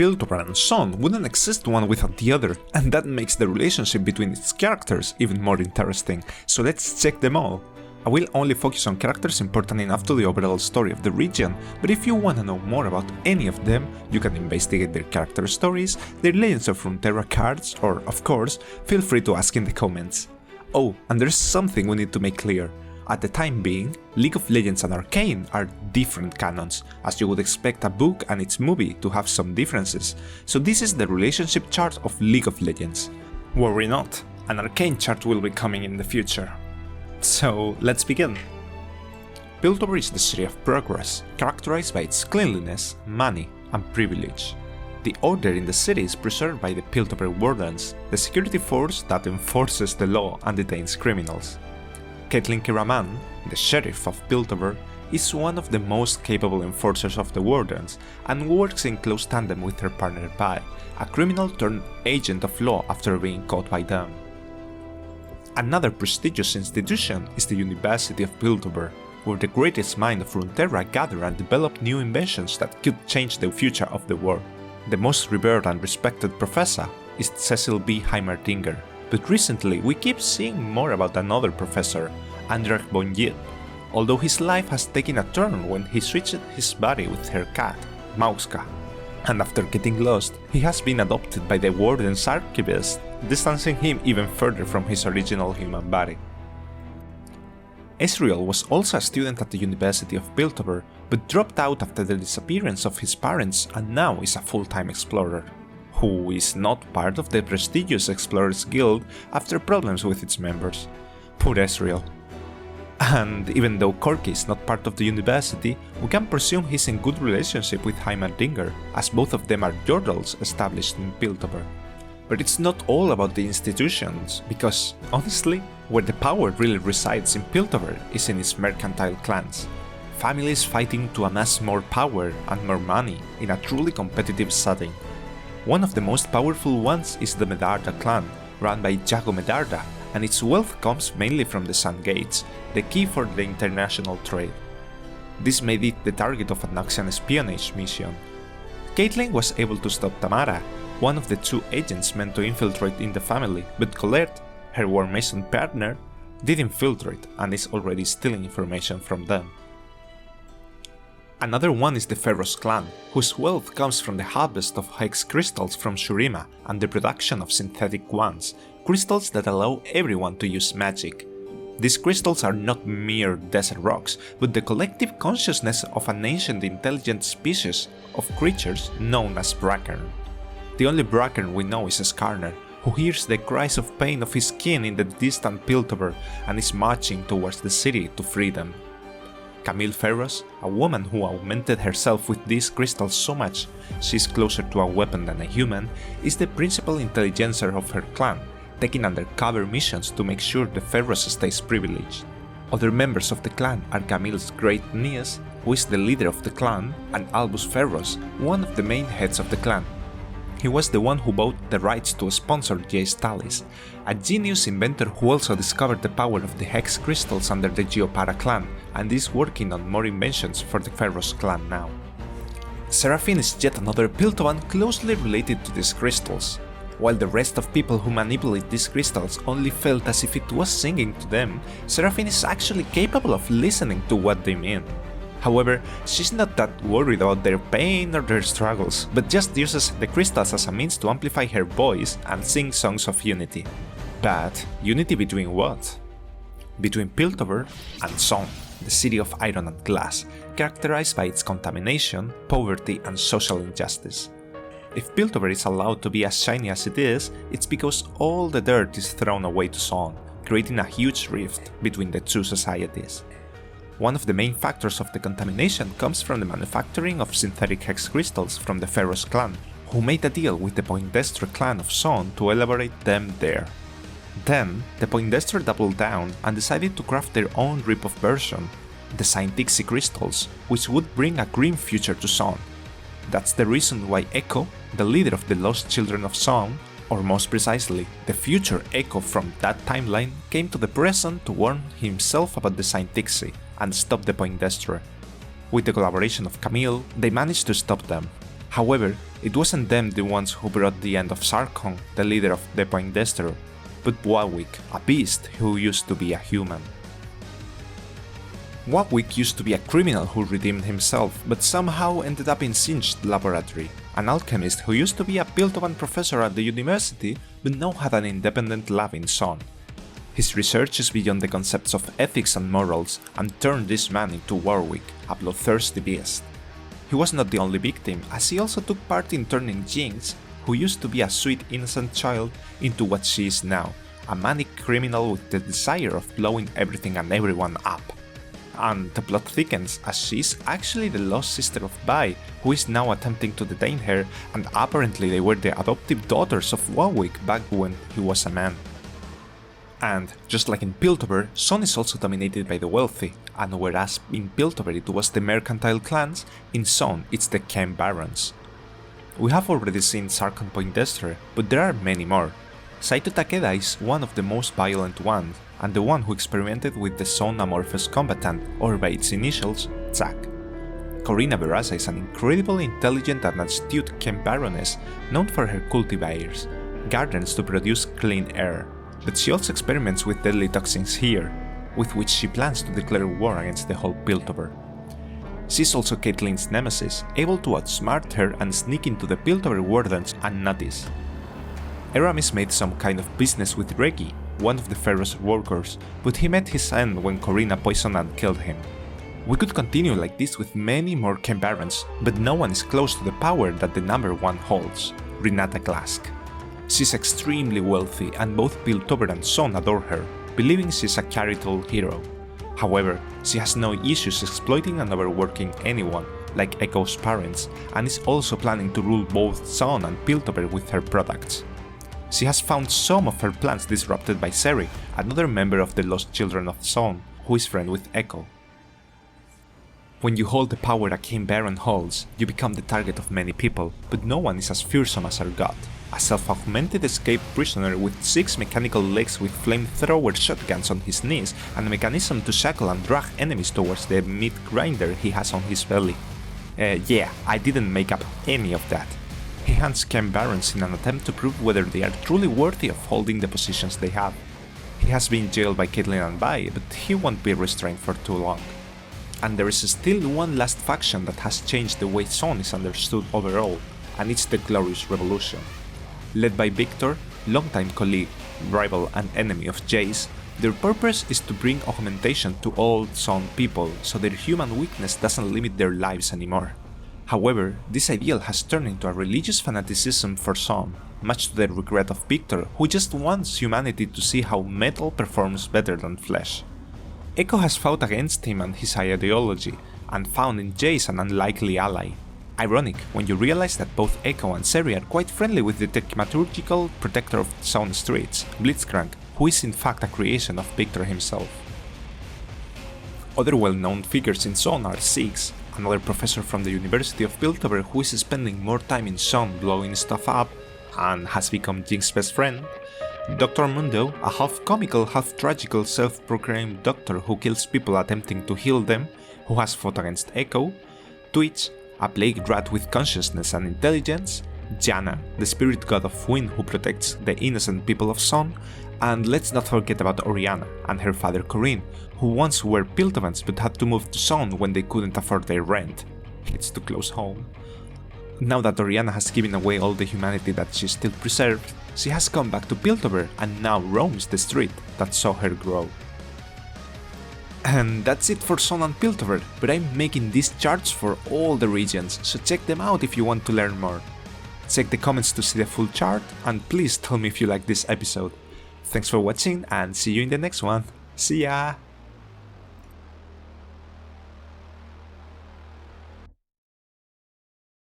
Piltover and Zaun wouldn't exist one without the other, and that makes the relationship between its characters even more interesting, so let's check them all. I will only focus on characters important enough to the overall story of the region, but if you wanna know more about any of them, you can investigate their character stories, their Legends of Runeterra cards, or, of course, feel free to ask in the comments. Oh, and there's something we need to make clear. At the time being, League of Legends and Arcane are different canons, as you would expect a book and its movie to have some differences, so this is the relationship chart of League of Legends. Worry not, an Arcane chart will be coming in the future. So let's begin. Piltover is the city of progress, characterized by its cleanliness, money, and privilege. The order in the city is preserved by the Piltover Wardens, the security force that enforces the law and detains criminals. Caitlyn, the sheriff of Piltover, is one of the most capable enforcers of the Wardens and works in close tandem with her partner Vi, a criminal turned agent of law after being caught by them. Another prestigious institution is the University of Piltover, where the greatest minds of Runeterra gather and develop new inventions that could change the future of the world. The most revered and respected professor is Cecil B. Heimerdinger, but recently we keep seeing more about another professor, André von Yip, although his life has taken a turn when he switched his body with her cat, Mauska, and after getting lost, he has been adopted by the Warden's archivist, distancing him even further from his original human body. Ezreal was also a student at the University of Piltover, but dropped out after the disappearance of his parents and now is a full-time explorer, who is not part of the prestigious Explorers Guild after problems with its members. Poor Ezreal. And even though Corki is not part of the university, we can presume he's in good relationship with Heimerdinger, as both of them are Yordles established in Piltover. But it's not all about the institutions, because, honestly, where the power really resides in Piltover is in its mercantile clans. Families fighting to amass more power and more money in a truly competitive setting. One of the most powerful ones is the Medarda clan, run by Jago Medarda, and its wealth comes mainly from the Sun Gates, the key for the international trade. This made it the target of a Noxian espionage mission. Caitlyn was able to stop Tamara, one of the two agents meant to infiltrate in the family, but Colette, her War Mason partner, did infiltrate and is already stealing information from them. Another one is the Pharaoh's clan, whose wealth comes from the harvest of hex crystals from Shurima and the production of synthetic ones, crystals that allow everyone to use magic. These crystals are not mere desert rocks, but the collective consciousness of an ancient intelligent species of creatures known as Brackern. The only Brackern we know is Skarner, who hears the cries of pain of his kin in the distant Piltover and is marching towards the city to free them. Camille, a woman who augmented herself with these crystals so much she's closer to a weapon than a human, is the principal intelligencer of her clan, taking undercover missions to make sure the Pharaohs stays privileged. Other members of the clan are Camille's great niece, who is the leader of the clan, and Albus Pharaohs, one of the main heads of the clan. He was the one who bought the rights to sponsor Jace Talis, a genius inventor who also discovered the power of the Hex crystals under the Geopara clan and is working on more inventions for the Pharaoh's clan now. Seraphine is yet another Piltovan closely related to these crystals. While the rest of people who manipulate these crystals only felt as if it was singing to them, Seraphine is actually capable of listening to what they mean. However, she's not that worried about their pain or their struggles, but just uses the crystals as a means to amplify her voice and sing songs of unity. But unity between what? Between Piltover and Zaun, the city of iron and glass, characterized by its contamination, poverty and social injustice. If Piltover is allowed to be as shiny as it is, it's because all the dirt is thrown away to Zaun, creating a huge rift between the two societies. One of the main factors of the contamination comes from the manufacturing of synthetic hex crystals from the Pharaoh's clan, who made a deal with the Poindexter clan of Zaun to elaborate them there. Then, the Poindexter doubled down and decided to craft their own rip-off version, the Saint-Ixie crystals, which would bring a grim future to Zaun. That's the reason why Ekko, the leader of the Lost Children of Zaun, or most precisely, the future Ekko from that timeline, came to the present to warn himself about the Saint-Ixie and stop the Poindexter. With the collaboration of Camille, they managed to stop them. However, it wasn't them the ones who brought the end of Sarkon, the leader of the Poindexter, but Warwick, a beast who used to be a human. Warwick used to be a criminal who redeemed himself, but somehow ended up in Singed Laboratory, an alchemist who used to be a Piltover professor at the university, but now had an independent lab in Zaun. His research is beyond the concepts of ethics and morals, and turned this man into Warwick, a bloodthirsty beast. He was not the only victim, as he also took part in turning Jinx, who used to be a sweet innocent child, into what she is now, a manic criminal with the desire of blowing everything and everyone up. And the plot thickens as she is actually the lost sister of Bai, who is now attempting to detain her, and apparently they were the adoptive daughters of Warwick back when he was a man. And, just like in Piltover, Zaun is also dominated by the wealthy, and whereas in Piltover it was the mercantile clans, in Zaun it's the Chem-Barons. We have already seen Sarkon Poindexter, but there are many more. Saito Takeda is one of the most violent ones, and the one who experimented with the Zaun amorphous combatant, or by its initials, Zack. Corina Barraza is an incredibly intelligent and astute Chem-Baroness known for her cultivars, gardens to produce clean air, but she also experiments with deadly toxins here, with which she plans to declare war against the whole Piltover. She's also Caitlyn's nemesis, able to outsmart her and sneak into the Piltover wardens unnoticed. Eramis made some kind of business with Regi, one of the Pharaoh's workers, but he met his end when Corina poisoned and killed him. We could continue like this with many more Chem-Barons, but no one is close to the power that the number one holds, Renata Glasc. She's extremely wealthy and both Piltover and Zaun adore her, believing she's a charitable hero. However, she has no issues exploiting and overworking anyone, like Ekko's parents, and is also planning to rule both Zaun and Piltover with her products. She has found some of her plans disrupted by Seri, another member of the Lost Children of Zaun, who is friend with Ekko. When you hold the power a Chem-Baron holds, you become the target of many people, but no one is as fearsome as Urgot, a self-augmented escaped prisoner with 6 mechanical legs with flamethrower shotguns on his knees and a mechanism to shackle and drag enemies towards the meat grinder he has on his belly. Yeah, I didn't make up any of that. He hunts Chem-Barons in an attempt to prove whether they are truly worthy of holding the positions they have. He has been jailed by Caitlyn and Bai, but he won't be restrained for too long. And there is still one last faction that has changed the way Zaun is understood overall, and it's the Glorious Revolution. Led by Victor, longtime colleague, rival and enemy of Jace, their purpose is to bring augmentation to all Zaun people so their human weakness doesn't limit their lives anymore. However, this ideal has turned into a religious fanaticism for some, much to the regret of Victor, who just wants humanity to see how metal performs better than flesh. Ekko has fought against him and his ideology, and found in Jace an unlikely ally. Ironic when you realize that both Ekko and Seri are quite friendly with the techmaturgical protector of Zaun streets, Blitzcrank, who is in fact a creation of Victor himself. Other well-known figures in Zaun are Ziggs, another professor from the University of Piltover who is spending more time in Zaun blowing stuff up, and has become Jinx's best friend, Dr. Mundo, a half-comical, half-tragical self-proclaimed doctor who kills people attempting to heal them, who has fought against Ekko, Twitch, a plague rat with consciousness and intelligence, Janna, the spirit god of wind who protects the innocent people of Zaun, and let's not forget about Oriana and her father Corinne, who once were Piltovans but had to move to Zaun when they couldn't afford their rent. It's too close home. Now that Oriana has given away all the humanity that she still preserved, she has come back to Piltover and now roams the street that saw her grow. And that's it for Zaun and Piltover, but I'm making these charts for all the regions, so check them out if you want to learn more. Check the comments to see the full chart, and please tell me if you like this episode. Thanks for watching and see you in the next one. See ya!